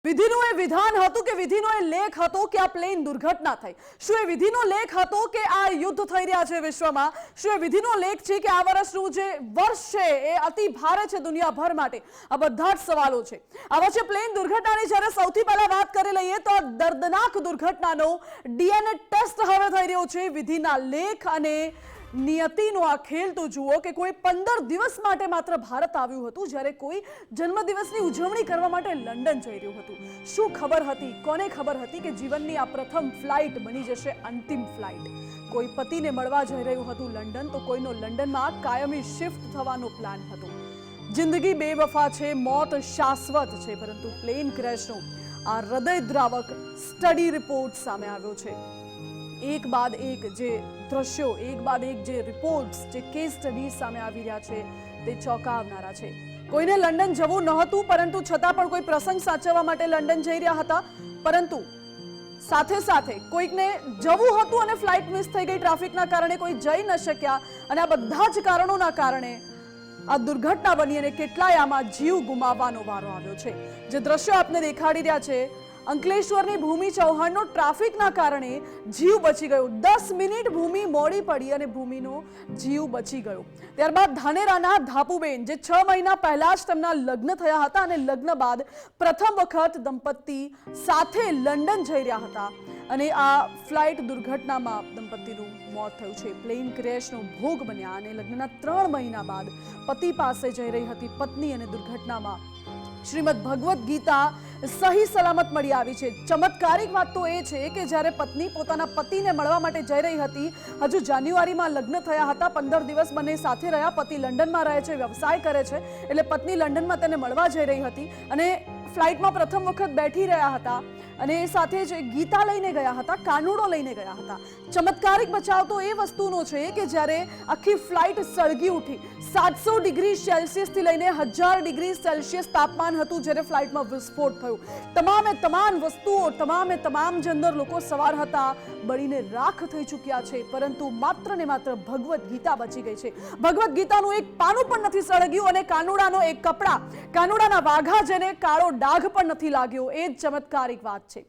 વિધિનું એ વિધાન હતું કે વિધિનો એ લેખ હતો કે આ પ્લેન દુર્ઘટના થઈ? શું એ વિધિનો લેખ હતો કે આ યુદ્ધ થઈ રહ્યા છે વિશ્વમાં? શું એ વિધિનો લેખ છે કે આ વર્ષનું જે વર્ષ છે એ અતિ ભારે છે દુનિયાભર માટે? આ બધા જ સવાલો છે. આ વચ્ચે પ્લેન દુર્ઘટનાની જ્યારે સૌથી પહેલા વાત કરી લઈએ તો આ દર્દનાક દુર્ઘટનાનો ડીએનએ ટેસ્ટ હવે થઈ રહ્યો છે. વિધિના લેખ અને નિયતિનો આ ખેલ તો જુઓ કે કોઈ 15 દિવસ માટે માત્ર ભારત આવ્યું હતું, જ્યારે કોઈ જન્મદિવસની ઉજવણી કરવા માટે લંડન જઈ રહ્યું હતું. શું ખબર હતી, કોને ખબર હતી કે જીવનની આ પ્રથમ ફ્લાઇટ બની જશે અંતિમ ફ્લાઇટ? કોઈ પતિને મળવા જઈ રહ્યું હતું લંડન, તો કોઈનો લંડનમાં કાયમી શિફ્ટ થવાનો પ્લાન હતો. જિંદગી બેવફા છે, મોત શાશ્વત છે, પરંતુ પ્લેન ક્રેશનો આ હૃદયદ્રાવક સ્ટડી રિપોર્ટ સામે આવ્યો છે. એક બાદ એક જે દ્રશ્યો, એક બાદ એક જે રિપોર્ટ્સ, જે કેસ સ્ટડી સામે આવી રહ્યા છે તે ચોંકાવનારા છે. કોઈને લંડન જવું નહોતું, પરંતુ છતાં પણ કોઈ પ્રસંગ સાચવવા માટે લંડન જઈ રહ્યા હતા. પરંતુ સાથે સાથે કોઈકને જવું હતું અને ફ્લાઇટ મિસ થઈ ગઈ ટ્રાફિકના કારણે, કોઈ જઈ ન શક્યા, અને આ બધા જ કારણોના કારણે આ દુર્ઘટના બની અને કેટલાય આમાં જીવ ગુમાવવાનો વારો આવ્યો છે. જે દ્રશ્યો આપને દેખાડી રહ્યા છે, અંકલેશ્વરની ભૂમિ ચૌહાણનો ટ્રાફિકના કારણે જીવ બચી ગયો. 10 મિનિટ ભૂમિ મોડી પડી અને ભૂમિનો જીવ બચી ગયો. ત્યારબાદ ધાનેરાના ધાપુબેન, જે 6 મહિના પહેલા જ તેમના લગ્ન થયા હતા અને લગ્ન બાદ પ્રથમ વખત દંપતી સાથે લંડન જઈ રહ્યા હતા, અને આ ફ્લાઇટ દુર્ઘટનામાં દંપતીનું મોત થયું છે. પ્લેન ક્રેશનો ભોગ બન્યા અને લગ્નના 3 મહિના બાદ પતિ પાસે જઈ રહી હતી પત્ની, અને દુર્ઘટનામાં શ્રીમદ ભગવદ્ ગીતા સહી સલામત મળી આવી છે. ચમત્કારિક વાત તો એ છે કે જ્યારે પત્ની પોતાના પતિને મળવા માટે જઈ રહી હતી, હજુ જાન્યુઆરીમાં લગ્ન થયા હતા, 15 દિવસ બંને સાથે રહ્યા. પતિ લંડનમાં રહે છે, વ્યવસાય કરે છે, એટલે પત્ની લંડનમાં તેને મળવા જઈ રહી હતી અને ફ્લાઇટમાં પ્રથમ વખત બેઠી રહ્યા હતા, અને એ સાથે જ ગીતા લઈને ગયા હતા, કાનુડો લઈને ગયા હતા. ચમત્કારિક બચાવ તો એ વસ્તુનો છે કે જ્યારે આખી ફ્લાઇટ સળગી ઉઠી. 700 ડિગ્રી સેલ્સિયસથી લઈને 1000 ડિગ્રી સેલ્સિયસ તાપમાન હતું જ્યારે ફ્લાઇટમાં વિસ્ફોટ થયો. તમામે તમામ વસ્તુઓ, તમામે તમામ જે અંદર લોકો સવાર હતા બળીને રાખ થઈ ચૂક્યા છે, પરંતુ માત્ર ને માત્ર ભગવદ્ ગીતા બચી ગઈ છે. ભગવદ્ ગીતાનું એક પાનું પણ નથી સળગ્યું, અને કાનુડાનો એક કપડા, કાનુડાના વાઘા જેને કાળો ડાઘ પણ નથી લાગ્યો. એ જ ચમત્કારિક વાત છે.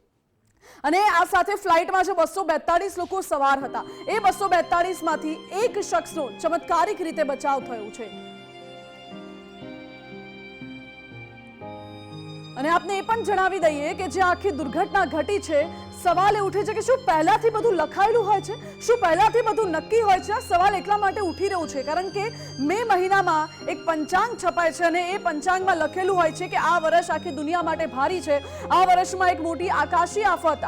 અને આ સાથે ફ્લાઇટમાં જે 242 લોકો સવાર હતા, એ 242 માંથી એક શખ્સનો ચમત્કારિક રીતે બચાવ થયો છે. અને આપને એ પણ જણાવી દઈએ કે જે આખી દુર્ઘટના ઘટી છે, સવાલ એ ઉઠે છે કે શું પહેલાથી બધું લખાયેલું હોય છે? શું પહેલાથી બધું નક્કી હોય છે? આ સવાલ એટલા માટે ઉઠી રહ્યો છે કારણ કે મે મહિનામાં એક પંચાંગ છપાય છે, અને એ પંચાંગમાં લખેલું હોય છે કે આ વર્ષ આખી દુનિયા માટે ભારી છે. આ વર્ષમાં એક મોટી આકાશી આફત,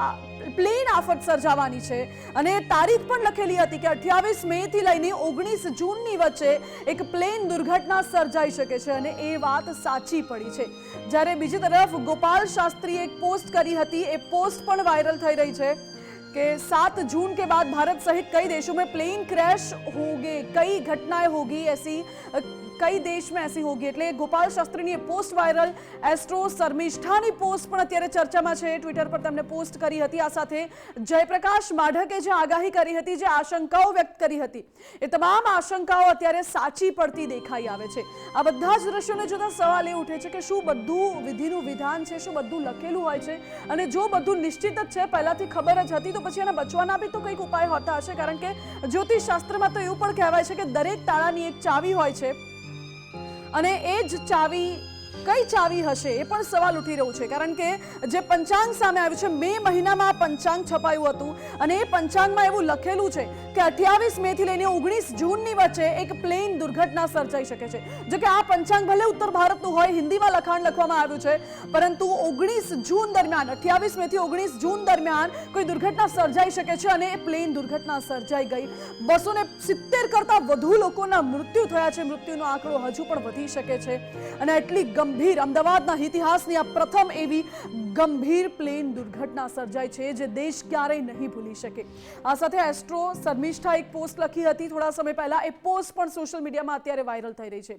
પ્લેન આફત સર્જાવાની છે, અને તારીખ પણ લખેલી હતી કે 28 મે થી લઈને 19 જૂનની વચ્ચે એક પ્લેન દુર્ઘટના સર્જાઈ શકે છે, અને એ વાત સાચી પડી છે. જ્યારે બીજી તરફ ગોપાલ શાસ્ત્રીએ એક પોસ્ટ કરી હતી, એ પોસ્ટ પણ વાયરલ થઈ રહી છે कि 7 जून के बाद भारत सहित कई देशों में प्लेन क्रैश होंगे, कई घटनाएं होगी ऐसी, कई देश में ऐसी होगी. એટલે ગોપાલ શાસ્ત્રીની પોસ્ટ વાયરલ. એસ્ટ્રો શર્મિષ્ઠાની પોસ્ટ પણ અત્યારે ચર્ચામાં છે. ટ્વિટર પર તેમણે પોસ્ટ કરી હતી. આ સાથે જયપ્રકાશ માઢકે જે આગાહી કરી હતી, જે આશંકાઓ વ્યક્ત કરી હતી, એ તમામ આશંકાઓ અત્યારે સાચી પડતી દેખાઈ આવે છે. આ બધા જ દ્રશ્યોને જોતા સવાલ એ ઉઠે છે કે શું બધું વિધિનું વિધાન છે? શું બધું લખેલું હોય છે? અને જો બધું નિશ્ચિત જ છે, પહેલાથી ખબર જ હતી, તો પછી એના બચવાના બી તો કંઈક ઉપાય હોતા હશે. કારણ કે જ્યોતિષ શાસ્ત્રમાં તો એવું પણ કહેવાય છે કે દરેક તાળાની એક ચાવી હોય છે, અને એ જ ચાવી કઈ ચાવી હશે એ પણ સવાલ ઉઠી રહ્યો છે. કારણ કે જે પંચાંગ સામે આવ્યું છે, મે મહિનામાં આ પંચાંગ છપાયું હતું, અને એ પંચાંગમાં એવું લખેલું છે કે 28 મે થી લઈને 19 જૂનની વચ્ચે એક પ્લેન દુર્ઘટના સર્જાઈ શકે છે. જો કે આ પંચાંગ ભલે ઉત્તર ભારતનું હોય, હિન્દીમાં લખાણ લખવામાં આવ્યું છે, પરંતુ 19 જૂન દરમિયાન, 28 મે થી 19 જૂન દરમિયાન કોઈ દુર્ઘટના સર્જાઈ શકે છે, અને એ પ્લેન દુર્ઘટના સર્જાઈ ગઈ. 270 કરતા વધુ લોકોના મૃત્યુ થયા છે. મૃત્યુનો આંકડો હજુ પણ વધી શકે છે. અને એટલી ગંભીર, અમદાવાદના ઇતિહાસની આ પ્રથમ એવી ગંભીર પ્લેન દુર્ઘટના સર્જાઈ છે જે દેશ ક્યારેય નહીં ભૂલી શકે. આ સાથે એસ્ટ્રો શર્મિષ્ઠા એક પોસ્ટ લખી હતી થોડા સમય પહેલા. એ પોસ્ટ પણ સોશિયલ મીડિયામાં અત્યારે વાયરલ થઈ રહી છે.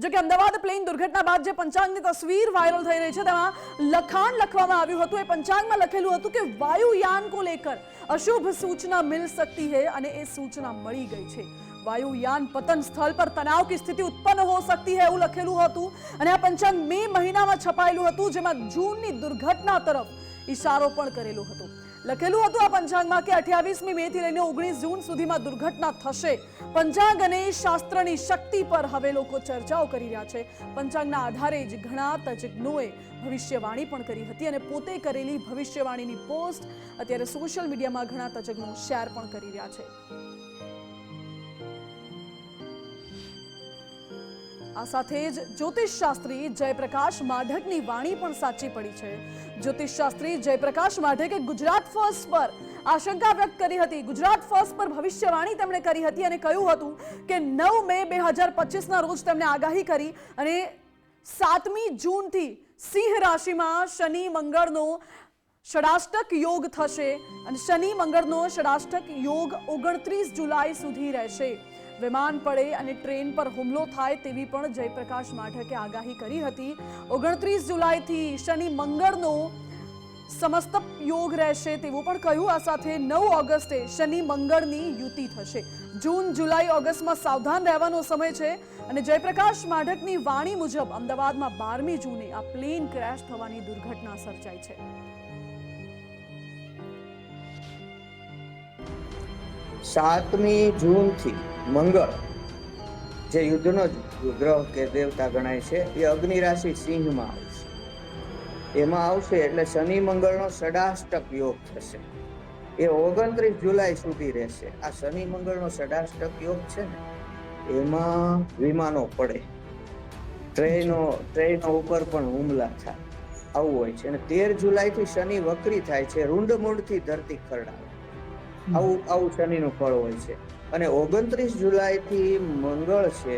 જો કે અમદાવાદ પ્લેન દુર્ઘટના બાદ જે પંચાંગની તસવીર વાયરલ થઈ રહી છે, તેમાં લખાણ લખવામાં આવ્યું હતું. એ પંચાંગમાં લખેલું હતું કે વાયુયાન કો લેકર અશુભ સૂચના મિલ सकती है, અને એ સૂચના મળી ગઈ છે. वायुयान पतन स्थल पर तनाव की स्थिति उत्पन्न हो सकती है એવું લખેલું હતું અને આ પંચાંગ મે મહિનામાં છપાયેલું હતું જેમાં જૂનની દુર્ઘટના તરફ ઈશારો પણ કરેલો હતો। લખેલું હતું આ પંચાંગમાં કે 28મી મે થી લઈને 19 જૂન સુધીમાં દુર્ઘટના થશે। પંચાંગ અને શાસ્ત્રની શક્તિ પર હવે લોકો ચર્ચાઓ કરી રહ્યા છે। પંચાંગના આધારે જ ઘણા તજજ્ઞોએ ભવિષ્યવાણી પણ કરી હતી અને પોતે કરેલી ભવિષ્યવાણીની પોસ્ટ અત્યારે સોશિયલ મીડિયામાં ઘણા તજજ્ઞો શેર પણ કરી રહ્યા છે। આ સાથે જ જ્યોતિષ શાસ્ત્રી જયપ્રકાશ માઢકની વાણી પણ સાચી પડી છે। જ્યોતિષ શાસ્ત્રી જયપ્રકાશ માઢકે ગુજરાત ફર્સ્ટ પર આશંકા વ્યક્ત કરી હતી। ગુજરાત ફર્સ્ટ પર ભવિષ્યવાણી તેમણે કરી હતી અને કહ્યું હતું કે 9 મે 2025ના રોજ તેમણે આગાહી કરી અને 7મી જૂનથી સિંહ રાશિમાં શનિ મંગળનો ષડાષ્ટક યોગ થશે અને શનિ મંગળનો ષડાષ્ટક યોગ 29 જુલાઈ સુધી રહેશે। વિમાન પડે અને ટ્રેન પર હુમલો થાય તેવી પણ જયપ્રકાશ માઢકે આગાહી કરી હતી। 29 જુલાઈથી શનિ મંગળનો સમસ્તપ યોગ રહેશે તેવું પણ કહ્યું। આ સાથે 9 ઓગસ્ટે શનિ મંગળની યુતિ થશે। જૂન જુલાઈ ઓગસ્ટમાં સાવધાન રહેવાનો સમય છે અને જયપ્રકાશ માઢકની વાણી મુજબ અમદાવાદમાં 12મી જૂને આ પ્લેન ક્રેશ થવાની દુર્ઘટના સર્જાઈ છે। 7મી જૂનથી મંગળ જે યુદ્ધનો ગ્રહ કે દેવતા ગણાય છે એ અગ્નિ રાશિ સિંહમાં આવશે। એમાં આવશે એટલે શનિ મંગળનો ષડાષ્ટક યોગ થશે। એ 29 જુલાઈ સુધી રહેશે। આ શનિ મંગળનો ષડાષ્ટક યોગ છે ને એમાં વિમાનો પડે, ટ્રેનો ઉપર પણ હુમલા થાય, આવું હોય છે। અને 13 જુલાઈથી શનિ વક્રી થાય છે, રૂંડમૂળથી ધરતી ખરડાવે, આવું શનિનું ફળ હોય છે। અને 29 જુલાઈથી મંગળ છે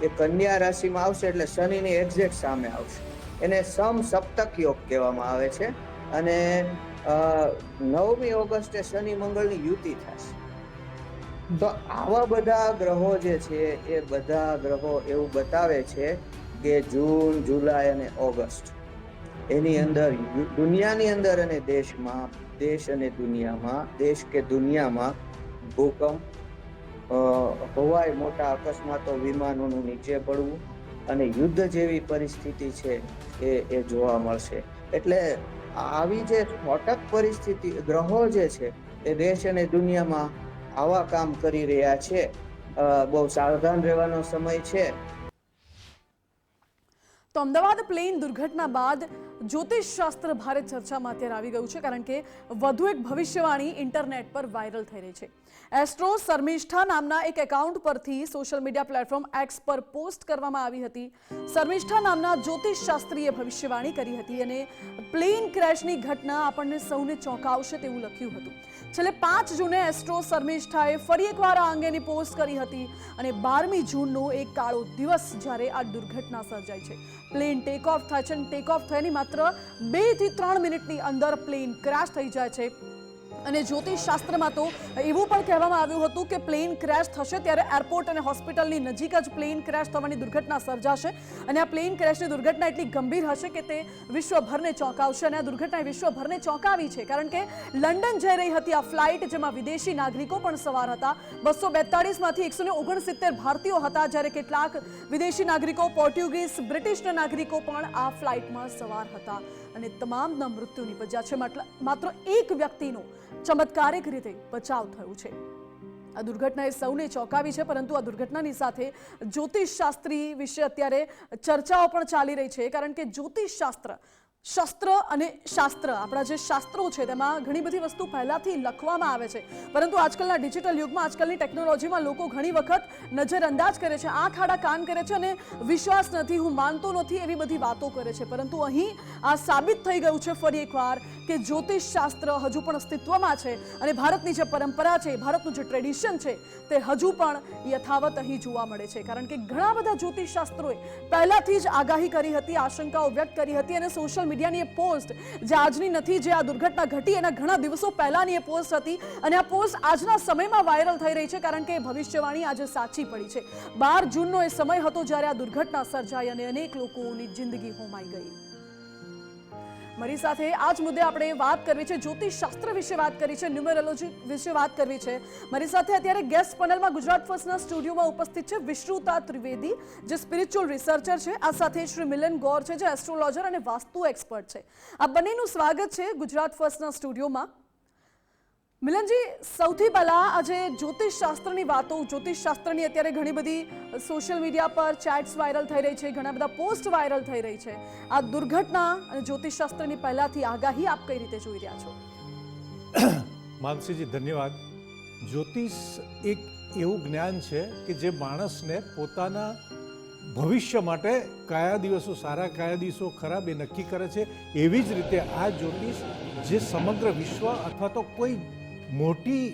એ કન્યા રાશિમાં આવશે એટલે શનિની એક્ઝેક્ટ સામે આવશે। એને સમસપ્તક યોગ કહેવામાં આવે છે। અને 9મી ઓગસ્ટે શનિ મંગળની યુતિ થશે। તો આવા બધા ગ્રહો જે છે એ બધા ગ્રહો એવું બતાવે છે કે જૂન, જુલાઈ અને ઓગસ્ટ એની અંદર દુનિયાની અંદર અને દેશમાં, દેશ અને દુનિયામાં, દેશ કે દુનિયામાં ભૂકંપ, હવાઈ મોટા અકસ્માતો, વિમાનોનું નીચે પડવું અને યુદ્ધ જેવી પરિસ્થિતિ છે એ જોવા મળશે। એટલે આવી જે સ્ફોટક પરિસ્થિતિ ગ્રહો જે છે એ દેશ અને દુનિયામાં આવા કામ કરી રહ્યા છે। બહુ સાવધાન રહેવાનો સમય છે। તો અમદાવાદ પ્લેન દુર્ઘટના બાદ જ્યોતિષ શાસ્ત્ર ભારે ચર્ચામાં અત્યારે આવી ગયું છે કારણ કે વધુ એક ભવિષ્યવાણી ઇન્ટરનેટ પર વાયરલ થઈ રહી છે। એસ્ટ્રો શર્મિષ્ઠા નામના એક એકાઉન્ટ પરથી સોશિયલ મીડિયા પ્લેટફોર્મ એક્સ પર પોસ્ટ કરવામાં આવી હતી। શર્મિષ્ઠા નામના જ્યોતિષ શાસ્ત્રીએ ભવિષ્યવાણી કરી હતી અને પ્લેન ક્રેશની ઘટના આપણને સૌને ચોંકાવશે તેવું લખ્યું હતું। છેલ્લે 5 જૂને એસ્ટ્રો શર્મિષ્ઠાએ ફરી એકવાર આ અંગેની પોસ્ટ કરી હતી અને 12મી જૂનનો એક કાળો દિવસ જ્યારે આ દુર્ઘટના સર્જાઈ છે। પ્લેન ટેક ઓફ થાય છે અને ટેક ઓફ થયાની માત્ર 2 થી 3 મિનિટની અંદર પ્લેન ક્રેશ થઈ જાય છે અને જ્યોતિષ શાસ્ત્રમાં તો એવું પણ કહેવામાં આવ્યું હતું કે પ્લેન ક્રેશ થશે ત્યારે એરપોર્ટ અને હોસ્પિટલની નજીક જ પ્લેન ક્રેશ થવાની દુર્ઘટના સર્જાશે અને આ પ્લેન ક્રેશની દુર્ઘટના એટલી ગંભીર હશે કે તે વિશ્વભરને ચોંકાવશે અને આ દુર્ઘટનાએ વિશ્વભરને ચોંકાવી છે કારણ કે લંડન જઈ રહી હતી આ ફ્લાઇટ જેમાં વિદેશી નાગરિકો પણ સવાર હતા। 242માંથી 169 ભારતીયો હતા જ્યારે કેટલાક વિદેશી નાગરિકો, પોર્ટુગીઝ, બ્રિટિશ નાગરિકો પણ આ ફ્લાઇટમાં સવાર હતા અને તમામના મૃત્યુ નિપજ્યા છે। માત્ર એક વ્યક્તિનો ચમત્કારિક રીતે બચાવ થયો છે। આ દુર્ઘટનાએ સૌને ચોંકાવી છે પરંતુ આ દુર્ઘટનાની સાથે જ્યોતિષ શાસ્ત્રી વિશે અત્યારે ચર્ચાઓ પણ ચાલી રહી છે કારણ કે જ્યોતિષ શસ્ત્ર અને શાસ્ત્ર આપણા જે શાસ્ત્રો છે તેમાં ઘણી બધી વસ્તુ પહેલાથી લખવામાં આવે છે પરંતુ આજકાલના ડિજિટલ યુગમાં, આજકાલની ટેકનોલોજીમાં લોકો ઘણી વખત નજરઅંદાજ કરે છે, આંખ આડા કાન કરે છે અને વિશ્વાસ નથી, હું માનતો નથી એવી બધી વાતો કરે છે। પરંતુ અહીં આ સાબિત થઈ ગયું છે ફરી એકવાર કે જ્યોતિષ શાસ્ત્ર હજુ પણ અસ્તિત્વમાં છે અને ભારતની જે પરંપરા છે, ભારતનું જે ટ્રેડિશન છે તે હજુ પણ યથાવત અહીં જોવા મળે છે કારણ કે ઘણા બધા જ્યોતિષ શાસ્ત્રોએ પહેલાથી જ આગાહી કરી હતી, આશંકાઓ વ્યક્ત કરી હતી અને સોશિયલ મીડિયાની એ પોસ્ટ જે આજની નથી, જે આ દુર્ઘટના ઘટી એના ઘણા દિવસો પહેલાની એ પોસ્ટ હતી અને આ પોસ્ટ આજના સમયમાં વાયરલ થઈ રહી છે કારણ કે ભવિષ્યવાણી આજે સાચી પડી છે। 12 જૂનનો એ સમય હતો જ્યારે આ દુર્ઘટના સર્જાઈ અને અનેક લોકોની જિંદગી હોમાઈ ગઈ। મારી સાથે આ જ મુદ્દે આપણે વાત કરવી છે, જ્યોતિષ શાસ્ત્ર વિશે વાત કરવી છે, ન્યુમેરોલોજી વિશે વાત કરવી છે. મારી સાથે અત્યારે ગેસ્ટ પેનલમાં ગુજરાત ફર્સ્ટના સ્ટુડિયોમાં ઉપસ્થિત છે વિશ્રુતા ત્રિવેદી, જે સ્પિરિચ્યુઅલ રિસર્ચર છે. આ સાથે શ્રી મિલન ગોર છે, જે એસ્ટ્રોલોજર અને વાસ્તુ એક્સપર્ટ છે. આ બંનેનું સ્વાગત છે ગુજરાત ફર્સ્ટના સ્ટુડિયોમાં. મિલનજી, સૌથી પહેલા આજે જ્યોતિષ શાસ્ત્રની વાતો, જ્યોતિષ શાસ્ત્રની અત્યારે ઘણી બધી સોશિયલ મીડિયા પર ચેટ્સ વાયરલ થઈ રહી છે, ઘણા બધા પોસ્ટ વાયરલ થઈ રહી છે. આ દુર્ઘટના અને જ્યોતિષ શાસ્ત્રની પહેલાથી આગાહી આપ કઈ રીતે જોઈ રહ્યા છો? માનસીજી ધન્યવાદ. જ્યોતિષ એક એવું જ્ઞાન છે કે જે માણસને પોતાના ભવિષ્ય માટે કયા દિવસો સારા કયા દિવસો ખરાબ એ નક્કી કરે છે. એવી જ રીતે આ જ્યોતિષ જે સમગ્ર વિશ્વ અથવા તો કોઈ મોટી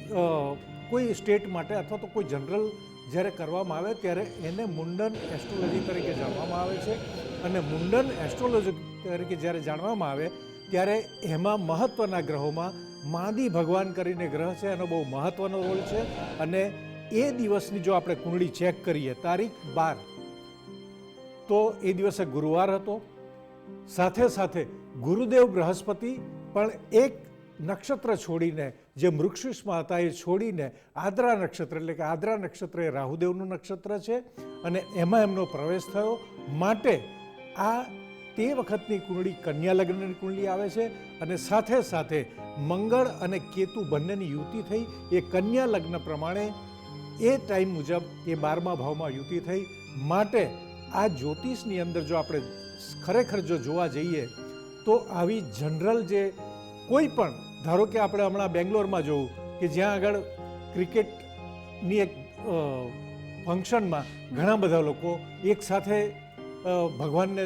કોઈ સ્ટેટ માટે અથવા તો કોઈ જનરલ જ્યારે કરવામાં આવે ત્યારે એને મુંડન એસ્ટ્રોલોજી તરીકે જાણવામાં આવે છે. અને મુંડન એસ્ટ્રોલોજી તરીકે જ્યારે જાણવામાં આવે ત્યારે એમાં મહત્ત્વના ગ્રહોમાં માદી ભગવાન કરીને ગ્રહ છે, એનો બહુ મહત્ત્વનો રોલ છે. અને એ દિવસની જો આપણે કુંડળી ચેક કરીએ, તારીખ 12, તો એ દિવસે ગુરુવાર હતો. સાથે સાથે ગુરુદેવ બૃહસ્પતિ પણ એક નક્ષત્ર છોડીને, જે મૃગશીર્ષમાં હતા એ છોડીને આદ્રા નક્ષત્ર, એટલે કે આદ્રા નક્ષત્ર એ રાહુદેવનું નક્ષત્ર છે અને એમાં એમનો પ્રવેશ થયો. માટે આ તે વખતની કુંડળી કન્યા લગ્નની કુંડળી આવે છે. અને સાથે સાથે મંગળ અને કેતુ બંનેની યુતિ થઈ. એ કન્યા લગ્ન પ્રમાણે એ ટાઈમ મુજબ એ 12મા ભાવમાં યુતિ થઈ. માટે આ જ્યોતિષની અંદર જો આપણે ખરેખર જો જોવા જઈએ તો આવી જનરલ જે કોઈ પણ, ધારો કે આપણે હમણાં બેંગ્લોરમાં જોવું કે જ્યાં આગળ ક્રિકેટની એક ફંક્શનમાં ઘણા બધા લોકો એકસાથે ભગવાનને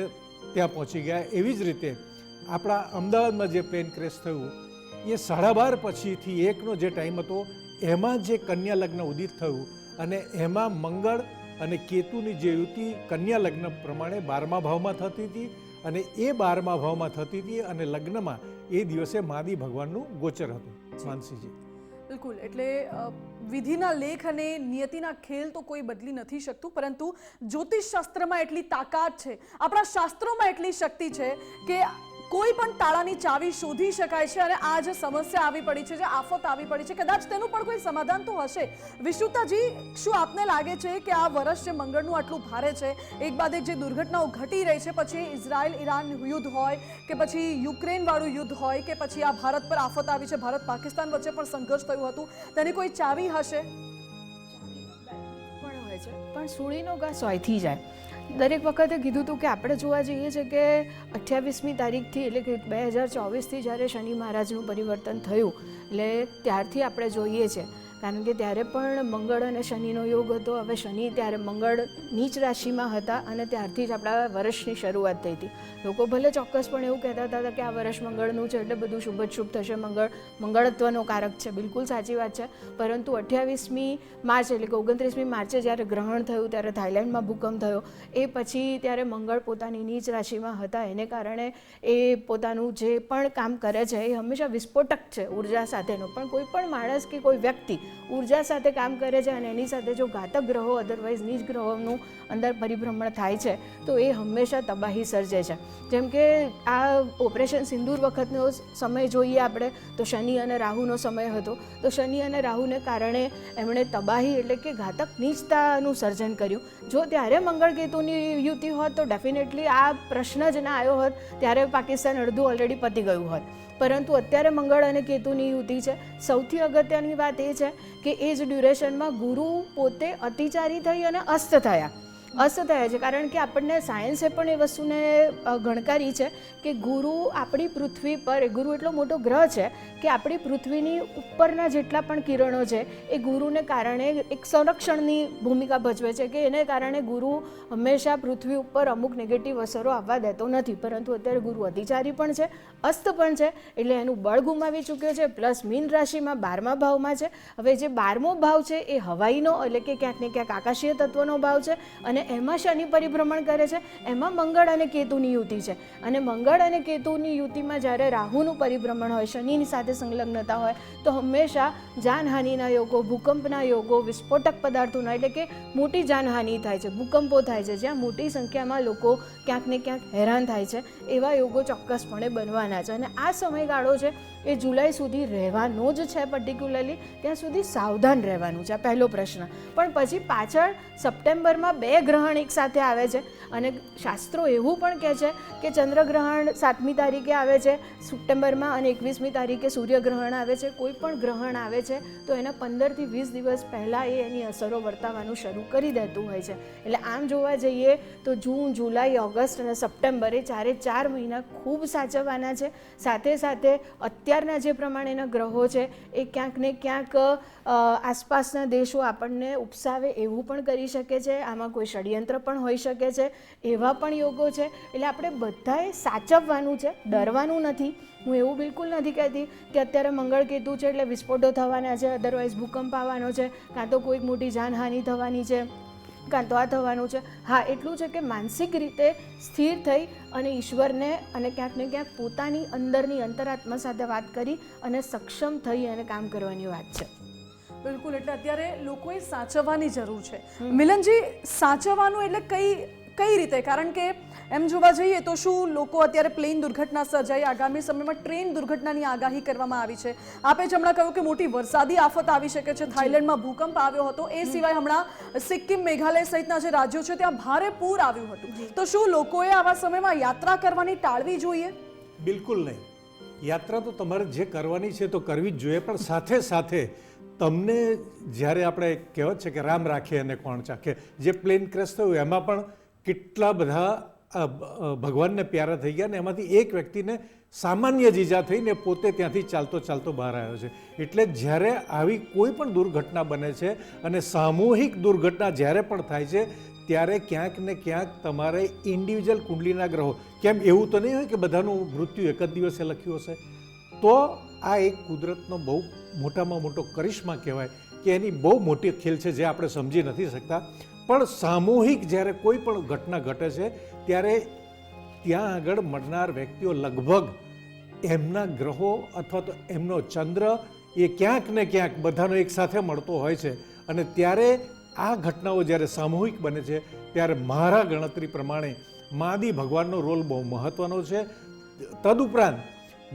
ત્યાં પહોંચી ગયા. એવી જ રીતે આપણા અમદાવાદમાં જે પ્લેન ક્રેશ થયું એ 12:30 પછીથી 1નો જે ટાઈમ હતો એમાં જે કન્યા લગ્ન ઉદિત થયું અને એમાં મંગળ અને કેતુની જે યુતિ કન્યા લગ્ન પ્રમાણે 12મા ભાવમાં થતી હતી. અને એ 12મા ભાવમાં થતી હતી અને લગ્નમાં એ દિવસે માદી ભગવાનનું ગોચર હતું. માનસીજી બિલકુલ. એટલે વિધિના લેખ અને નિયતિના ખેલ તો કોઈ બદલી નથી શકતું, પરંતુ જ્યોતિષ શાસ્ત્રમાં એટલી તાકાત છે, આપણા શાસ્ત્રોમાં એટલી શક્તિ છે કે કોઈ પણ તાળાની ચાવી શોધી શકાય છે. અને આ જે સમસ્યા આવી પડી છે, જે આફત આવી પડી છે, કદાચ તેનું પણ કોઈ સમાધાન તો હશે. વિશ્રુતાજી, શું આપને લાગે છે કે આ વર્ષ જે મંગળનું આટલું ભારે છે, એક બાદ એક જે દુર્ઘટનાઓ ઘટી રહી છે, પછી ઇઝરાયલ ઈરાન યુદ્ધ હોય કે પછી યુક્રેન વાળું યુદ્ધ હોય કે પછી આ ભારત પર આફત આવી છે, ભારત પાકિસ્તાન વચ્ચે પણ સંઘર્ષ થયું હતું, તેની કોઈ ચાવી હશે? પણ હોય છે, પણ સુળીનો ઘા સોયથી જાય. દરેક વખતે કીધું હતું કે આપણે જોવા જઈએ છીએ કે 28મી તારીખથી, એટલે કે 2024થી જ્યારે શનિ મહારાજનું પરિવર્તન થયું, એટલે ત્યારથી આપણે જોઈએ છીએ. કારણ કે ત્યારે પણ મંગળ અને શનિનો યોગ હતો. હવે શનિ ત્યારે મંગળ નીચ રાશિમાં હતા અને ત્યારથી જ આપણા વર્ષની શરૂઆત થઈ હતી. લોકો ભલે ચોક્કસપણે એવું કહેતા હતા કે આ વર્ષ મંગળનું છે એટલે બધું શુભ જ શુભ થશે, મંગળત્વનો કારક છે. બિલકુલ સાચી વાત છે. પરંતુ 28મી માર્ચ, એટલે કે 29મી માર્ચે જ્યારે ગ્રહણ થયું ત્યારે થાઈલેન્ડમાં ભૂકંપ થયો. એ પછી ત્યારે મંગળ પોતાની નીચ રાશિમાં હતા, એને કારણે એ પોતાનું જે પણ કામ કરે છે એ હંમેશા વિસ્ફોટક છે ઉર્જા સાથેનો. પણ કોઈ પણ માણસ કે કોઈ વ્યક્તિ ઉર્જા સાથે કામ કરે છે અને એની સાથે જો ઘાતક ગ્રહો, અદરવાઇઝ નીચ ગ્રહોનું અંદર પરિભ્રમણ થાય છે તો એ હંમેશા તબાહી સર્જે છે. જેમ કે આ ઓપરેશન સિંદૂર વખતનો સમય જોઈએ આપણે તો શનિ અને રાહુનો સમય હતો. તો શનિ અને રાહુને કારણે એમણે તબાહી, એટલે કે ઘાતક નીચતાનું સર્જન કર્યું. જો ત્યારે મંગળ કેતુની યુતિ હોત તો ડેફિનેટલી આ પ્રશ્ન જ ના આવ્યો હોત, ત્યારે પાકિસ્તાન અડધું ઓલરેડી પતી ગયું હોત. પરંતુ અત્યારે મંગળ અને કેતુની યુતિ છે. સૌથી અગત્યની વાત એ છે કે એ જ ડ્યુરેશનમાં ગુરુ પોતે અતિચારી થઈ અને અસ્ત થયા છે. કારણ કે આપણને સાયન્સે પણ એ વસ્તુને ગણકારી છે કે ગુરુ આપણી પૃથ્વી પર, ગુરુ એટલો મોટો ગ્રહ છે કે આપણી પૃથ્વીની ઉપરના જેટલા પણ કિરણો છે એ ગુરુને કારણે એક સંરક્ષણની ભૂમિકા ભજવે છે. કે એને કારણે ગુરુ હંમેશા પૃથ્વી ઉપર અમુક નેગેટિવ અસરો આવવા દેતો નથી. પરંતુ અત્યારે ગુરુ અતિચારી પણ છે, અસ્ત પણ છે, એટલે એનું બળ ગુમાવી ચૂક્યો છે. પ્લસ મીન રાશિમાં 12મા ભાવમાં છે. હવે જે 12મો ભાવ છે એ હવાઈનો, એટલે કે ક્યાંક ને ક્યાંક આકાશીય તત્વનો ભાવ છે અને એમાં શનિ પરિભ્રમણ કરે છે, એમાં મંગળ અને કેતુની યુતિ છે. અને મંગળ અને કેતુની યુતિમાં જ્યારે રાહુનું પરિભ્રમણ હોય, શનિની સાથે સંલગ્નતા હોય, તો હંમેશા જાનહાનિના યોગો, ભૂકંપના યોગો, વિસ્ફોટક પદાર્થોના એટલે કે મોટી જાનહાનિ થાય છે, ભૂકંપો થાય છે, જ્યાં મોટી સંખ્યામાં લોકો ક્યાંક ને ક્યાંક હેરાન થાય છે, એવા યોગો ચોક્કસપણે બનવાના છે. અને આ સમયગાળો છે એ જુલાઈ સુધી રહેવાનો જ છે. પર્ટિક્યુલરલી ત્યાં સુધી સાવધાન રહેવાનું છે, આ પહેલો પ્રશ્ન. પણ પછી પાછળ સપ્ટેમ્બરમાં 2 ગ્રહણ એક સાથે આવે છે અને શાસ્ત્રો એવું પણ કહે છે કે ચંદ્રગ્રહણ 7મી તારીખે આવે છે સપ્ટેમ્બરમાં અને 21મી તારીખે સૂર્યગ્રહણ આવે છે. કોઈ પણ ગ્રહણ આવે છે તો એના 15 થી 20 દિવસ પહેલાં એ એની અસરો વર્તાવાનું શરૂ કરી દેતું હોય છે. એટલે આમ જોવા જઈએ તો જૂન, જુલાઈ, ઓગસ્ટ અને સપ્ટેમ્બર એ 4 મહિના ખૂબ સાચવવાના છે. સાથે સાથે અત્યારના જે પ્રમાણેના ગ્રહો છે એ ક્યાંક ને ક્યાંક આસપાસના દેશો આપણને ઉપસાવે એવું પણ કરી શકે છે. આમાં કોઈ ષડયંત્ર પણ હોઈ શકે છે, એવા પણ યોગો છે. એટલે આપણે બધાએ સાચવવાનું છે, ડરવાનું નથી. હું એવું બિલકુલ નથી કહેતી કે અત્યારે મંગળ કેતુ છે એટલે વિસ્ફોટો થવાના છે, અધરવાઇઝ ભૂકંપ આવવાનો છે, કાં તો કોઈક મોટી જાનહાનિ થવાની છે, કાં તો આ થવાનું છે. હા, એટલું છે કે માનસિક રીતે સ્થિર થઈ અને ઈશ્વરને અને ક્યાંક ને ક્યાંક પોતાની અંદરની અંતરાત્મા સાથે વાત કરી અને સક્ષમ થઈ અને કામ કરવાની વાત છે. બિલકુલ. એટલે અત્યારે લોકોએ સાચવવાની જરૂર છે. મિલનજી, સાચવવાનું એટલે કઈ રીતે? કારણ કે એમ જોવા જઈએ તો શું લોકો અત્યારે પ્લેન દુર્ઘટના સર્જાઈ, આગામી સમયમાં ટ્રેન દુર્ઘટનાની આગાહી કરવામાં આવી છે. આપે જ હમણાં કહ્યું કે મોટી વરસાદી આફત આવી શકે છે, થાઈલેન્ડમાં ભૂકંપ આવ્યો હતો, એ સિવાય હમણાં સિક્કિમ, મેઘાલય સહિતના જે રાજ્યો છે ત્યાં ભારે પૂર આવ્યું હતું. તો શું લોકોએ આવા સમયમાં યાત્રા કરવાની ટાળવી જોઈએ? બિલકુલ નહીં. યાત્રા તો તમારે જે કરવાની છે તો કરવી જ જોઈએ, પણ સાથે સાથે તમને જ્યારે આપણે કહેવત છે કે રામ રાખે અને કોણ ચાખે, જે પ્લેન ક્રેશ થયું એમાં પણ કેટલા બધા ભગવાનને પ્યારા થઈ ગયા ને એમાંથી એક વ્યક્તિને સામાન્ય જ ઈજા થઈને પોતે ત્યાંથી ચાલતો બહાર આવ્યો છે. એટલે જ્યારે આવી કોઈ પણ દુર્ઘટના બને છે અને સામૂહિક દુર્ઘટના જ્યારે પણ થાય છે ત્યારે ક્યાંક ને ક્યાંક તમારે ઇન્ડિવિજ્યુઅલ કુંડલીના ગ્રહો, કેમ એવું તો નહીં હોય કે બધાનું મૃત્યુ એક જ દિવસે લખ્યું હશે, તો આ એક કુદરતનો બહુ મોટામાં મોટો કરિશ્મા કહેવાય કે એની બહુ મોટી ખેલ છે જે આપણે સમજી નથી શકતા. પણ સામૂહિક જ્યારે કોઈ પણ ઘટના ઘટે છે ત્યારે ત્યાં આગળ મરનાર વ્યક્તિઓ લગભગ એમના ગ્રહો અથવા તો એમનો ચંદ્ર એ ક્યાંક ને ક્યાંક બધાનો એક સાથે મળતો હોય છે. અને ત્યારે આ ઘટનાઓ જ્યારે સામૂહિક બને છે ત્યારે મારા ગણતરી પ્રમાણે મહાદેવ ભગવાનનો રોલ બહુ મહત્ત્વનો છે. તદુપરાંત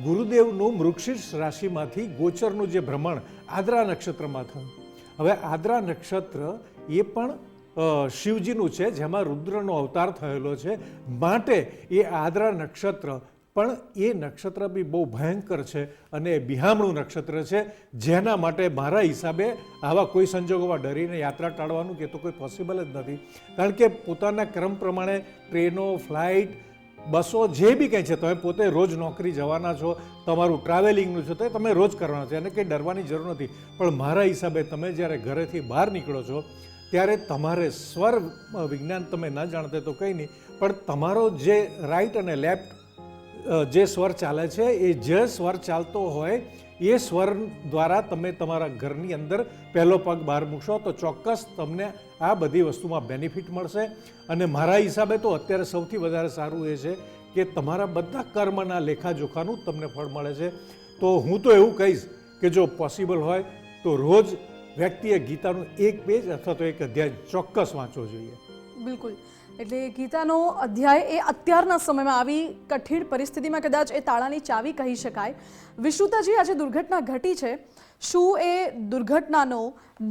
ગુરુદેવનું મૃગશીર્ષ રાશિમાંથી ગોચરનું જે ભ્રમણ આદ્રા નક્ષત્રમાં થયું. હવે આદ્રા નક્ષત્ર એ પણ શિવજીનું છે, જેમાં રુદ્રનો અવતાર થયેલો છે, માટે એ આદ્રા નક્ષત્ર પણ એ નક્ષત્ર બી બહુ ભયંકર છે અને બિહામણું નક્ષત્ર છે, જેના માટે મારા હિસાબે આવા કોઈ સંજોગોમાં ડરીને યાત્રા ટાળવાનું કે તો કોઈ પોસિબલ જ નથી. કારણ કે પોતાના ક્રમ પ્રમાણે ટ્રેનો, ફ્લાઇટ, બસો જે બી કંઈ છે, તમે પોતે રોજ નોકરી જવાના છો, તમારું ટ્રાવેલિંગનું છે તો એ તમે રોજ કરવાના છો, એને કંઈ ડરવાની જરૂર નથી. પણ મારા હિસાબે તમે જ્યારે ઘરેથી બહાર નીકળો છો ત્યારે તમારે સ્વર વિજ્ઞાન તમે ન જાણતા તો કંઈ નહીં, પણ તમારો જે રાઈટ અને લેફ્ટ જે સ્વર ચાલે છે એ જે સ્વર ચાલતો હોય એ સ્વર દ્વારા તમે તમારા ઘરની અંદર પહેલો પગ બહાર મૂકશો તો ચોક્કસ તમને આ બધી વસ્તુમાં બેનિફિટ મળશે. અને મારા હિસાબે તો અત્યારે સૌથી વધારે સારું એ છે કે તમારા બધા કર્મના લેખાજોખાનું જ તમને ફળ મળે છે. તો હું તો એવું કહીશ કે જો પોસિબલ હોય તો રોજ વ્યક્તિએ ગીતાનું એક પેજ અથવા તો એક અધ્યાય ચોક્કસ વાંચવો જોઈએ. બિલકુલ. એટલે ગીતાનો અધ્યાય એ અત્યારના સમયમાં આવી કઠિન પરિસ્થિતિમાં કદાચ એ તાળાની ચાવી કહી શકાય. વિશ્રુતાજી, આજે દુર્ઘટના ઘટી છે, શું એ દુર્ઘટનાનો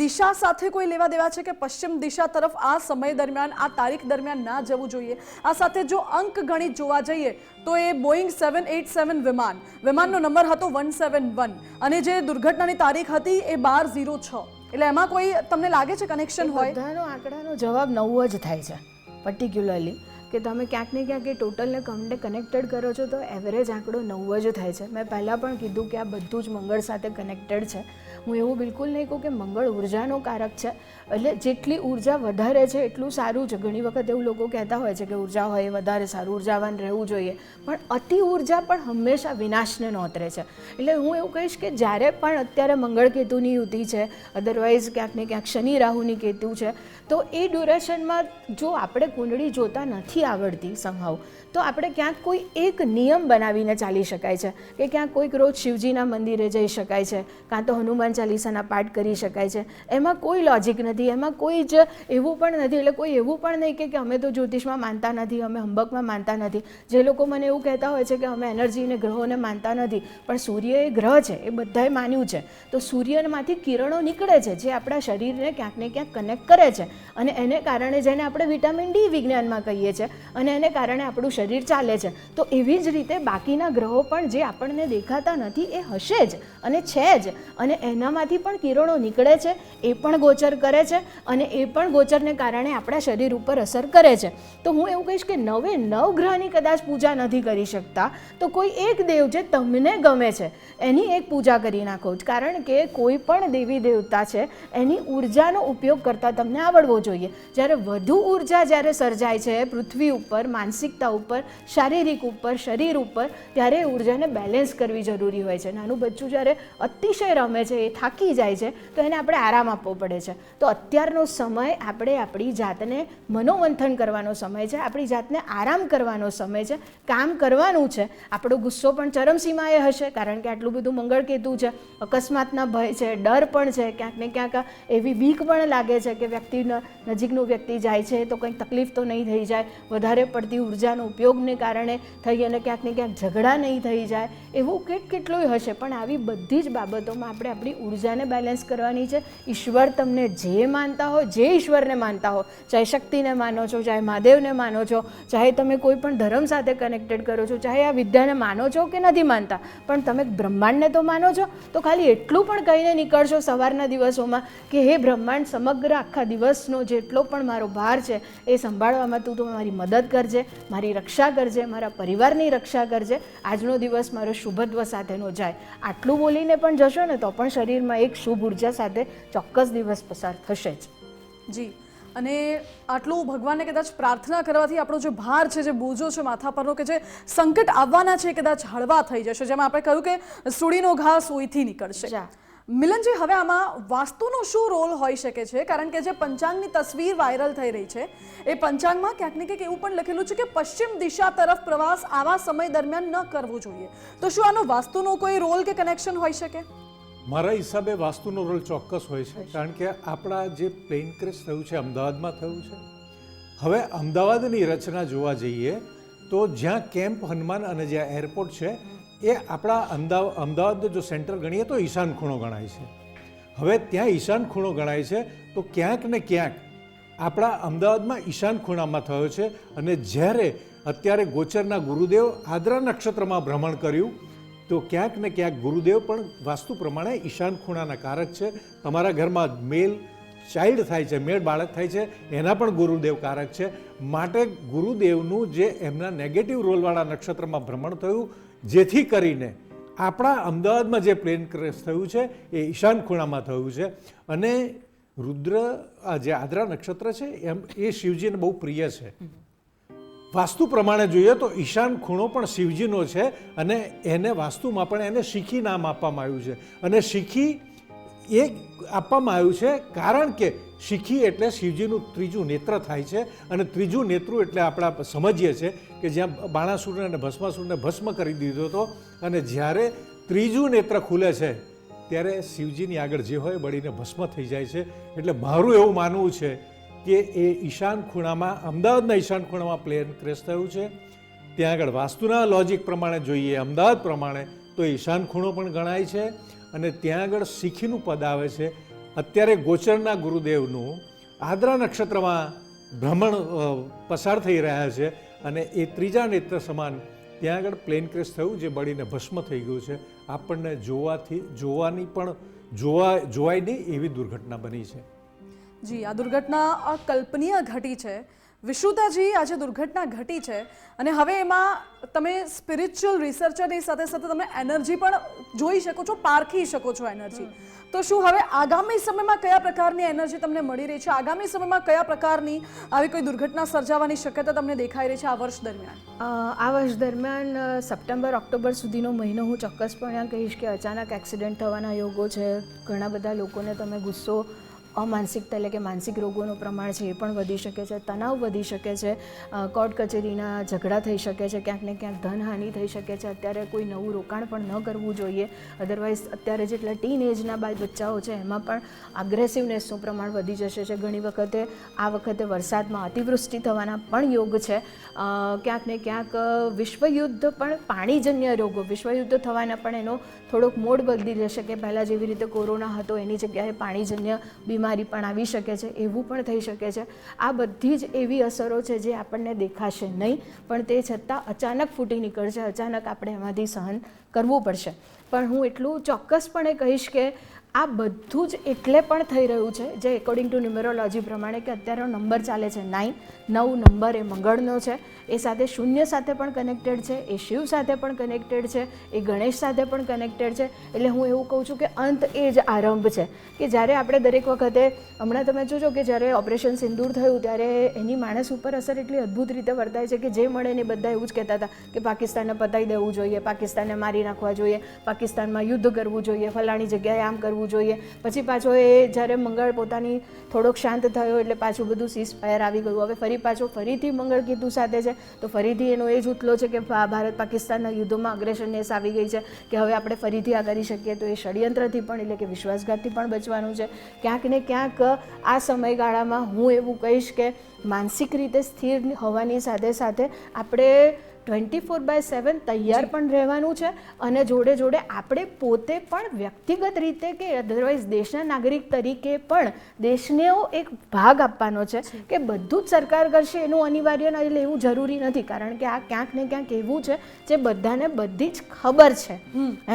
દિશા સાથે કોઈ લેવા દેવા છે કે પશ્ચિમ દિશા તરફ આ સમય દરમિયાન, આ તારીખ દરમિયાન ના જવું જોઈએ? આ સાથે જો અંક ગણિત જોવા જઈએ તો એ બોઈંગ 787 વિમાનનો નંબર હતો 171 અને જે દુર્ઘટનાની તારીખ હતી એ 12/06. એટલે એમાં કોઈ તમને લાગે છે કનેક્શન હોય? બધાનો આંકડાનો જવાબ 9 જ થાય છે પર્ટિક્યુલરલી. કે તમે ક્યાંક ને ક્યાંક એ ટોટલને કનેક્ટેડ કરો છો તો એવરેજ આંકડો 9 જ થાય છે. મેં પહેલાં પણ કીધું કે આ બધું જ મંગળ સાથે કનેક્ટેડ છે. હું એવું બિલકુલ નહીં કહું કે મંગળ ઉર્જાનો કારક છે, એટલે જેટલી ઉર્જા વધારે છે એટલું સારું છે. ઘણી વખત એવું લોકો કહેતા હોય છે કે ઉર્જા હોય એ વધારે સારું, ઉર્જાવાન રહેવું જોઈએ, પણ અતિ ઉર્જા પણ હંમેશા વિનાશને નોતરે છે. એટલે હું એવું કહીશ કે જ્યારે પણ અત્યારે મંગળ કેતુની યુતિ છે, અધરવાઇઝ ક્યાંક ને ક્યાંક શનિ રાહુની કેતુ છે, તો એ ડ્યુરેશનમાં જો આપણે કુંડળી જોતા નથી આવડતી સંભાવ, તો આપણે ક્યાંક કોઈ એક નિયમ બનાવીને ચાલી શકાય છે કે ક્યાંક કોઈક રોજ શિવજીના મંદિરે જઈ શકાય છે, કાં તો હનુમાન ચાલીસાના પાઠ કરી શકાય છે. એમાં કોઈ લોજિક નથી, એમાં કોઈ જ એવું પણ નથી. એટલે કોઈ એવું પણ નહીં કે અમે તો જ્યોતિષમાં માનતા નથી, અમે હંબકમાં માનતા નથી. જે લોકો મને એવું કહેતા હોય છે કે અમે એનર્જીને ગ્રહોને માનતા નથી, પણ સૂર્ય એ ગ્રહ છે, એ બધાએ માન્યું છે. તો સૂર્યમાંથી કિરણો નીકળે છે જે આપણા શરીરને ક્યાંક ને ક્યાંક કનેક્ટ કરે છે, અને એને કારણે જેને આપણે વિટામિન ડી વિજ્ઞાનમાં કહીએ છીએ, અને એને કારણે આપણું શરીર ચાલે છે. તો એવી જ રીતે બાકીના ગ્રહો પણ જે આપણને દેખાતા નથી એ હશે જ અને છે જ, અને એનામાંથી પણ કિરણો નીકળે છે, એ પણ ગોચર કરે છે, અને એ પણ ગોચરને કારણે આપણા શરીર ઉપર અસર કરે છે. તો હું એવું કહીશ કે 9 ગ્રહની કદાચ પૂજા નથી કરી શકતા તો કોઈ એક દેવ જે તમને ગમે છે એની એક પૂજા કરી નાખો. કારણ કે કોઈ પણ દેવી દેવતા છે એની ઉર્જાનો ઉપયોગ કરતાં તમને આવડવો જોઈએ. જ્યારે વધુ ઉર્જા જ્યારે સર્જાય છે પૃથ્વી ઉપર, માનસિકતા ઉપર, શારીરિક ઉપર, શરીર ઉપર, ત્યારે એ ઉર્જાને બેલેન્સ કરવી જરૂરી હોય છે. નાનું બચ્ચું જ્યારે અતિશય રમે છે, એ થાકી જાય છે, તો એને આપણે આરામ આપવો પડે છે. તો અત્યારનો સમય આપણે આપણી જાતને મનોમંથન કરવાનો સમય છે, આપણી જાતને આરામ કરવાનો સમય છે, કામ કરવાનું છે. આપણો ગુસ્સો પણ ચરમસીમાએ હશે, કારણ કે આટલું બધું મંગળ કેતુ છે, અકસ્માતના ભય છે, ડર પણ છે, ક્યાંક ને ક્યાંક એવી બીક પણ લાગે છે કે વ્યક્તિના નજીકનું વ્યક્તિ જાય છે તો કંઈક તકલીફ તો નહીં થઈ જાય, વધારે પડતી ઉર્જાનો ઉપયોગને કારણે થઈ અને ક્યાંક ને ક્યાંક ઝઘડા નહીં થઈ જાય, એવું કેટલુંય હશે. પણ આવી બધી જ બાબતોમાં આપણે આપણી ઉર્જાને બેલેન્સ કરવાની છે. ઈશ્વર તમને જે માનતા હો, જે ઈશ્વરને માનતા હો, ચાહે શક્તિને માનો છો, ચાહે મહાદેવને માનો છો, ચાહે તમે કોઈ પણ ધર્મ સાથે કનેક્ટેડ કરો છો, ચાહે આ વિદ્યાને માનો છો કે નથી માનતા, પણ તમે બ્રહ્માંડને તો માનો છો, તો ખાલી એટલું પણ કહીને નીકળશો સવારના દિવસોમાં કે હે બ્રહ્માંડ, સમગ્ર આખા દિવસનો જેટલો પણ મારો ભાર છે એ સંભાળવામાં તું તો મારી મદદ કરજે, મારી રક્ષા કરજે, મારા પરિવારની રક્ષા કરજે, આજનો દિવસ મારો શુભત્વ સાથેનો જાય. આટલું બોલીને પણ જશો ને તો પણ શરીરમાં એક શુભ ઉર્જા સાથે ચોક્કસ દિવસ પસાર થશે જ. જી, અને આટલું ભગવાનને કદાચ પ્રાર્થના કરવાથી આપણો જે ભાર છે, જે બોજો છે માથા પરનો, કે જે સંકટ આવવાના છે કદાચ હળવા થઈ જશે. જેમાં આપણે કહ્યું કે સુડીનો ઘા સોયથી નીકળશે. મિલનજી, હવે આમાં વાસ્તુનો શું રોલ હોઈ શકે છે? કારણ કે જે પંચાંગની તસવીર વાયરલ થઈ રહી છે એ પંચાંગમાં ક્યાંક ને ક્યાંક એવું પણ લખેલું છે કે પશ્ચિમ દિશા તરફ પ્રવાસ આવા સમય દરમિયાન ન કરવો જોઈએ. તો શું આનો વાસ્તુનો કોઈ રોલ કે કનેક્શન હોઈ શકે? મારા હિસાબે વાસ્તુનો રોલ ચોક્કસ હોય છે, કારણ કે આપણા જે પ્લેન ક્રેશ થયું છે અમદાવાદમાં થયું છે. હવે અમદાવાદની રચના જોવા જઈએ તો જ્યાં કેમ્પ હનુમાન અને જ્યાં એરપોર્ટ છે એ આપણા અમદાવાદનો જો સેન્ટર ગણીએ તો ઈશાન ખૂણો ગણાય છે. હવે ત્યાં ઈશાન ખૂણો ગણાય છે તો ક્યાંક ને ક્યાંક આપણા અમદાવાદમાં ઈશાન ખૂણામાં થયો છે. અને જ્યારે અત્યારે ગોચરના ગુરુદેવ આદ્રા નક્ષત્રમાં ભ્રમણ કર્યું તો ક્યાંક ને ક્યાંક ગુરુદેવ પણ વાસ્તુ પ્રમાણે ઈશાન ખૂણાના કારક છે. તમારા ઘરમાં મેલ ચાઇલ્ડ થાય છે, મેળ બાળક થાય છે, એના પણ ગુરુદેવ કારક છે. માટે ગુરુદેવનું જે એમના નેગેટિવ રોલવાળા નક્ષત્રમાં ભ્રમણ થયું, જેથી કરીને આપણા અમદાવાદમાં જે પ્લેન ક્રેશ થયું છે એ ઈશાન ખૂણામાં થયું છે. અને રુદ્ર જે આદ્રા નક્ષત્ર છે એમ એ શિવજીને બહુ પ્રિય છે. વાસ્તુ પ્રમાણે જોઈએ તો ઈશાન ખૂણો પણ શિવજીનો છે, અને એને વાસ્તુમાં પણ એને શીખી નામ આપવામાં આવ્યું છે. અને શીખી એ આપવામાં આવ્યું છે કારણ કે શીખી એટલે શિવજીનું ત્રીજું નેત્ર થાય છે, અને ત્રીજું નેત્રું એટલે આપણે સમજીએ છીએ કે જ્યાં બાણાસુરને અને ભસ્માસુરને ભસ્મ કરી દીધો હતો, અને જ્યારે ત્રીજું નેત્ર ખુલે છે ત્યારે શિવજીની આગળ જે હોય બળીને ભસ્મ થઈ જાય છે. એટલે મારું એવું માનવું છે કે એ ઈશાન ખૂણામાં, અમદાવાદના ઈશાન ખૂણામાં પ્લેન ક્રેશ થયું છે. ત્યાં આગળ વાસ્તુના લોજિક પ્રમાણે જોઈએ, અમદાવાદ પ્રમાણે, તો ઈશાન ખૂણો પણ ગણાય છે. અને ત્યાં આગળ શીખીનું પદ આવે છે. અત્યારે ગોચરના ગુરુદેવનું આદ્રા નક્ષત્રમાં ભ્રમણ પસાર થઈ રહ્યા છે, અને એ ત્રીજા નેત્ર સમાન ત્યાં આગળ પ્લેન ક્રેશ થયું જે બળીને ભસ્મ થઈ ગયું છે. આપણને જોવાની પણ જોવાય નહીં એવી દુર્ઘટના બની છે. જી, આ દુર્ઘટના અકલ્પનીય ઘટી છે. વિશ્રુતાજી, આજે દુર્ઘટના ઘટી છે અને હવે એમાં તમે સ્પિરિચ્યુઅલ રિસર્ચરની સાથે સાથે તમે એનર્જી પણ જોઈ શકો છો, પારખી શકો છો એનર્જી. તો શું હવે આગામી સમયમાં કયા પ્રકારની એનર્જી તમને મળી રહી છે? આગામી સમયમાં કયા પ્રકારની આવી કોઈ દુર્ઘટના સર્જાવાની શક્યતા તમને દેખાઈ રહી છે આ વર્ષ દરમિયાન? આ વર્ષ દરમિયાન સપ્ટેમ્બર ઓક્ટોબર સુધીનો મહિનો હું ચોક્કસપણે કહીશ કે અચાનક એક્સિડન્ટ થવાના યોગો છે. ઘણા બધા લોકોને તમે ગુસ્સો, અમાનસિકતા એટલે કે માનસિક રોગોનું પ્રમાણ છે એ પણ વધી શકે છે, તણાવ વધી શકે છે, કોર્ટ કચેરીના ઝઘડા થઈ શકે છે, ક્યાંક ને ક્યાંક ધનહાનિ થઈ શકે છે. અત્યારે કોઈ નવું રોકાણ પણ ન કરવું જોઈએ. અધરવાઇઝ અત્યારે જેટલા ટીન એજના બચ્ચાઓ છે એમાં પણ અગ્રેસિવનેસનું પ્રમાણ વધી જશે છે. ઘણી વખતે આ વખતે વરસાદમાં અતિવૃષ્ટિ થવાના પણ યોગ છે. ક્યાંક ને ક્યાંક વિશ્વયુદ્ધ પણ પાણીજન્ય રોગો, વિશ્વયુદ્ધ થવાના પણ એનો થોડોક મોડ બદલી જશે કે પહેલાં જેવી રીતે કોરોના હતો એની જગ્યાએ પાણીજન્ય બીમારી પણ આવી શકે છે, એવું પણ થઈ શકે છે. આ બધી જ એવી અસરો છે જે આપણને દેખાશે નહીં, પણ તે છતાં અચાનક ફૂટી નીકળશે, અચાનક આપણે એમાંથી સહન કરવું પડશે. પણ હું એટલું ચોક્કસપણે કહીશ કે આ બધું જ એટલે પણ થઈ રહ્યું છે જે એકોર્ડિંગ ટુ ન્યુમેરોલોજી પ્રમાણે કે અત્યારનો નંબર ચાલે છે 9 નંબર એ મંગળનો છે, એ સાથે શૂન્ય સાથે પણ કનેક્ટેડ છે, એ શિવ સાથે પણ કનેક્ટેડ છે, એ ગણેશ સાથે પણ કનેક્ટેડ છે. એટલે હું એવું કહું છું કે અંત એ જ આરંભ છે કે જ્યારે આપણે દરેક વખતે, હમણાં તમે જોજો કે જ્યારે ઓપરેશન સિંદૂર થયું ત્યારે એની માણસ ઉપર અસર એટલી અદ્ભુત રીતે વર્તાય છે કે જે મળે ને બધા એવું જ કહેતા હતા કે પાકિસ્તાનને પતાવી દેવું જોઈએ, પાકિસ્તાનને મારી નાખવા જોઈએ, પાકિસ્તાનમાં યુદ્ધ કરવું જોઈએ, ફલાણી જગ્યાએ આમ કરવું જોઈએ. પછી પાછો એ જ્યારે મંગળ પોતાની થોડોક શાંત થયો એટલે પાછું બધું સીઝ ફાયર આવી ગયું. હવે ફરીથી મંગળ કેતુ સાથે છે તો ફરીથી એનો એ જ ઉથલો છે કે ભારત પાકિસ્તાનના યુદ્ધોમાં અગ્રેશનનેસ આવી ગઈ છે કે હવે આપણે ફરીથી આ કરી શકીએ. તો એ ષડયંત્રથી પણ એટલે કે વિશ્વાસઘાતથી પણ બચવાનું છે. ક્યાંક ને ક્યાંક આ સમયગાળામાં હું એવું કહીશ કે માનસિક રીતે સ્થિર હોવાની સાથે સાથે આપણે 24/7 તૈયાર પણ રહેવાનું છે અને જોડે જોડે આપણે પોતે પણ વ્યક્તિગત રીતે કે અધરવાઇઝ દેશના નાગરિક તરીકે પણ દેશને એક ભાગ આપવાનો છે કે બધું જ સરકાર કરશે એનું અનિવાર્ય એટલે એવું જરૂરી નથી. કારણ કે આ ક્યાંક ને ક્યાંક એવું છે જે બધાને બધી જ ખબર છે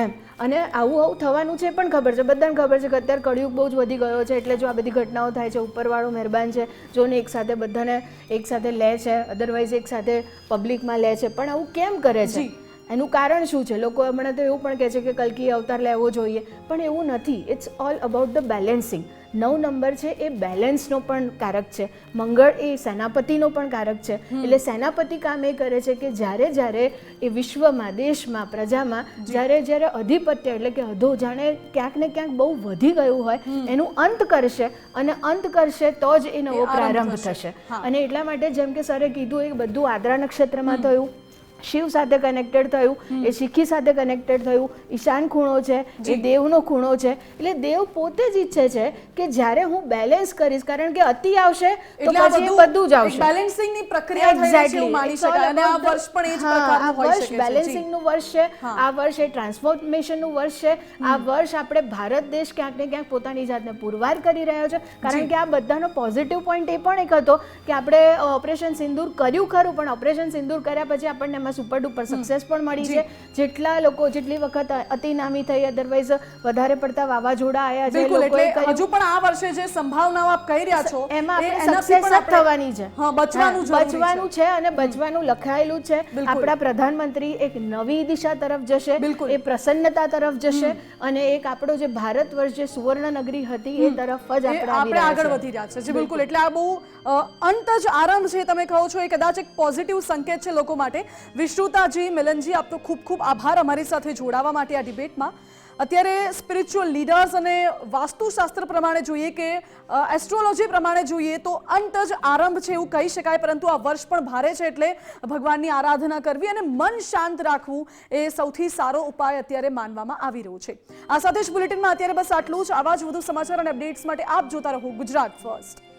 એમ, અને આવું થવાનું છે પણ ખબર છે, બધાને ખબર છે કે અત્યારે કળિયુગ બહુ જ વધી ગયો છે એટલે જો આ બધી ઘટનાઓ થાય છે ઉપરવાળો મહેરબાન છે જોને એકસાથે બધાને એકસાથે લે છે, અધરવાઇઝ એકસાથે પબ્લિકમાં લે છે. પણ આવું કેમ કરે છે? એનું કારણ શું છે? લોકો હમણાં તો એવું પણ કહે છે કે કલ્કી અવતાર લેવો જોઈએ, પણ એવું નથી. It's all about the balancing. 9 નંબર છે એ બેલેન્સનો પણ કારક છે, મંગળ એ સેનાપતિનો પણ કારક છે. એટલે સેનાપતિ કામ એ કરે છે કે જ્યારે એ વિશ્વમાં, દેશમાં, પ્રજામાં જ્યારે અધિપત્ય એટલે કે અધો જાણે ક્યાંક ને ક્યાંક બહુ વધી ગયું હોય એનું અંત કરશે, અને અંત કરશે તો જ એ નવો પ્રારંભ થશે. અને એટલા માટે જેમ કે સરે કીધું એ બધું આદ્રા નક્ષત્રમાં થયું, શિવ સાથે કનેક્ટેડ થયું, એ શીખી સાથે કનેક્ટેડ થયું, ઈશાન ખૂણો છે એ દેવનો ખૂણો છે. એટલે દેવ પોતે જ ઈચ્છે છે કે જ્યારે હું બેલેન્સ કરીશ, કારણ કે અતિ આવશે તો પછી બધું જ આવશે. બેલેન્સિંગની પ્રક્રિયા થઈ રહી છે એવું માની શકાય. અને આ વર્ષ પણ એ જ પ્રકારનું હોઈ શકે છે. બેલેન્સિંગનું વર્ષ છે આ વર્ષ, એ ટ્રાન્સફોર્મેશનનું વર્ષ છે આ વર્ષ. આપણે ભારત દેશ ક્યાંક ને ક્યાંક પોતાની જાતને પુરવાર કરી રહ્યો છે, કારણ કે આ બધાનો પોઝિટિવ પોઈન્ટ એ પણ એક હતો કે આપણે ઓપરેશન સિંદૂર કર્યું ખરું, પણ ઓપરેશન સિંદૂર કર્યા પછી આપણને એમાં સુપર ડુપર સક્સેસ પણ મળી છે. જેટલા લોકો જેટલી વખત અતિનામી થઈ, અધરવાઇઝ વધારે પડતા વાવાઝોડા આવ્યા છે, એટલે હજુ પણ આ વર્ષે જે સંભાવનાઓ આપ કહી રહ્યા છો એમાં આપણે સક્સેસ થવાની છે, બચવાનું છે અને બચવાનું લખાયેલું છે. આપણા પ્રધાનમંત્રી એક નવી દિશા તરફ જશે, એ પ્રસન્નતા તરફ જશે અને એક આપણો જે ભારત વર્ષ જે સુવર્ણ નગરી હતી એ તરફ જ આપણે આગળ વધી રહ્યા છે. જી બિલકુલ. એટલે આ બહુ અંત જ આરંભ છે તમે કહો છો, એ કદાચ એક પોઝિટિવ સંકેત છે લોકો માટે. વિશ્રુતાજી, મિલનજી, આપનો ખૂબ ખૂબ આભાર અમારી સાથે જોડાવા માટે આ ડિબેટમાં. અત્યારે સ્પિરિચ્યુઅલ લીડર્સ અને વાસ્તુશાસ્ત્ર પ્રમાણે જોઈએ કે એસ્ટ્રોલોજી પ્રમાણે જોઈએ તો અંત જ આરંભ છે એવું કહી શકાય, પરંતુ આ વર્ષ પણ ભારે છે એટલે ભગવાનની આરાધના કરવી અને મન શાંત રાખવું એ સૌથી સારો ઉપાય અત્યારે માનવામાં આવી રહ્યો છે. આ સાથે જ બુલેટિનમાં અત્યારે બસ આટલું જ. આવા જ વધુ સમાચાર અને અપડેટ્સ માટે આપ જોતા રહો ગુજરાત ફર્સ્ટ.